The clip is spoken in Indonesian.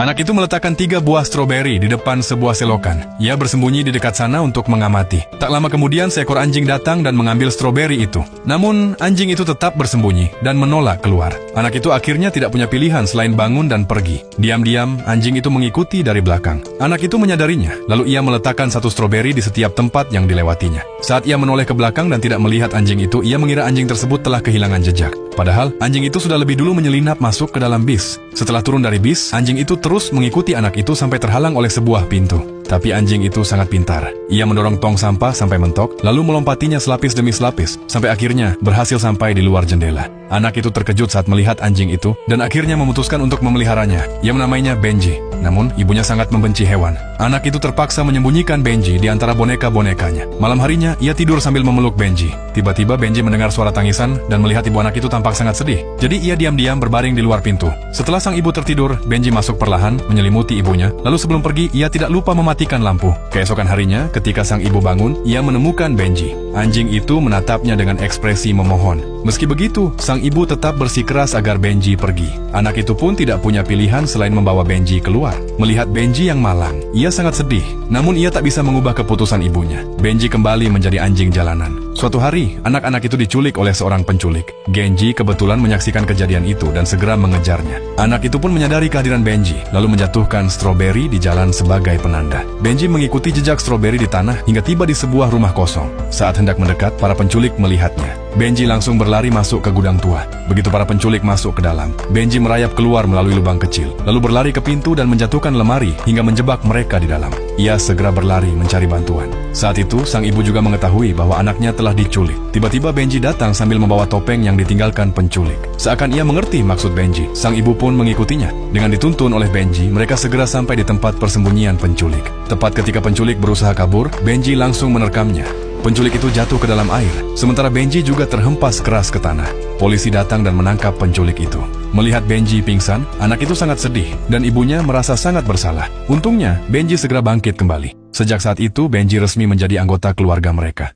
Anak itu meletakkan 3 buah stroberi di depan sebuah selokan. Ia bersembunyi di dekat sana untuk mengamati. Tak lama kemudian seekor anjing datang dan mengambil stroberi itu. Namun anjing itu tetap bersembunyi dan menolak keluar. Anak itu akhirnya tidak punya pilihan selain bangun dan pergi. Diam-diam anjing itu mengikuti dari belakang. Anak itu menyadarinya, lalu ia meletakkan 1 stroberi di setiap tempat yang dilewatinya. Saat ia menoleh ke belakang dan tidak melihat anjing itu, ia mengira anjing tersebut telah kehilangan jejak. Padahal anjing itu sudah lebih dulu menyelinap masuk ke dalam bis. Setelah turun dari bis, anjing itu terus mengikuti anak itu sampai terhalang oleh sebuah pintu. Tapi anjing itu sangat pintar. Ia mendorong tong sampah sampai mentok, lalu melompatinya selapis demi selapis, sampai akhirnya berhasil sampai di luar jendela. Anak itu terkejut saat melihat anjing itu, dan akhirnya memutuskan untuk memeliharanya. Ia menamainya Benji. Namun, ibunya sangat membenci hewan. Anak itu terpaksa menyembunyikan Benji di antara boneka-bonekanya. Malam harinya, ia tidur sambil memeluk Benji. Tiba-tiba Benji mendengar suara tangisan dan melihat ibu anak itu tampak sangat sedih. Jadi ia diam-diam berbaring di luar pintu. Setelah sang ibu tertidur, Benji masuk perlahan, menyelimuti ibunya. Lalu sebelum pergi, ia tidak lupa mematikan lampu. Keesokan harinya, ketika sang ibu bangun, ia menemukan Benji. Anjing itu menatapnya dengan ekspresi memohon. Meski begitu, sang ibu tetap bersikeras agar Benji pergi. Anak itu pun tidak punya pilihan selain membawa Benji keluar. Melihat Benji yang malang, ia sangat sedih. Namun ia tak bisa mengubah keputusan ibunya. Benji kembali menjadi anjing jalanan. Suatu hari, anak-anak itu diculik oleh seorang penculik. Genji kebetulan menyaksikan kejadian itu dan segera mengejarnya. Anak itu pun menyadari kehadiran Benji, lalu menjatuhkan stroberi di jalan sebagai penanda. Benji mengikuti jejak stroberi di tanah hingga tiba di sebuah rumah kosong. Saat hendak mendekat, para penculik melihatnya. Benji langsung berlari masuk ke gudang tua. Begitu para penculik masuk ke dalam, Benji merayap keluar melalui lubang kecil, lalu berlari ke pintu dan menjatuhkan lemari hingga menjebak mereka di dalam. Ia segera berlari mencari bantuan. Saat itu, sang ibu juga mengetahui bahwa anaknya telah diculik. Tiba-tiba Benji datang sambil membawa topeng yang ditinggalkan penculik. Seakan ia mengerti maksud Benji, sang ibu pun mengikutinya. Dengan dituntun oleh Benji, mereka segera sampai di tempat persembunyian penculik. Tepat ketika penculik berusaha kabur, Benji langsung menerkamnya. Penculik itu jatuh ke dalam air, sementara Benji juga terhempas keras ke tanah. Polisi datang dan menangkap penculik itu. Melihat Benji pingsan, anak itu sangat sedih, dan ibunya merasa sangat bersalah. Untungnya, Benji segera bangkit kembali. Sejak saat itu, Benji resmi menjadi anggota keluarga mereka.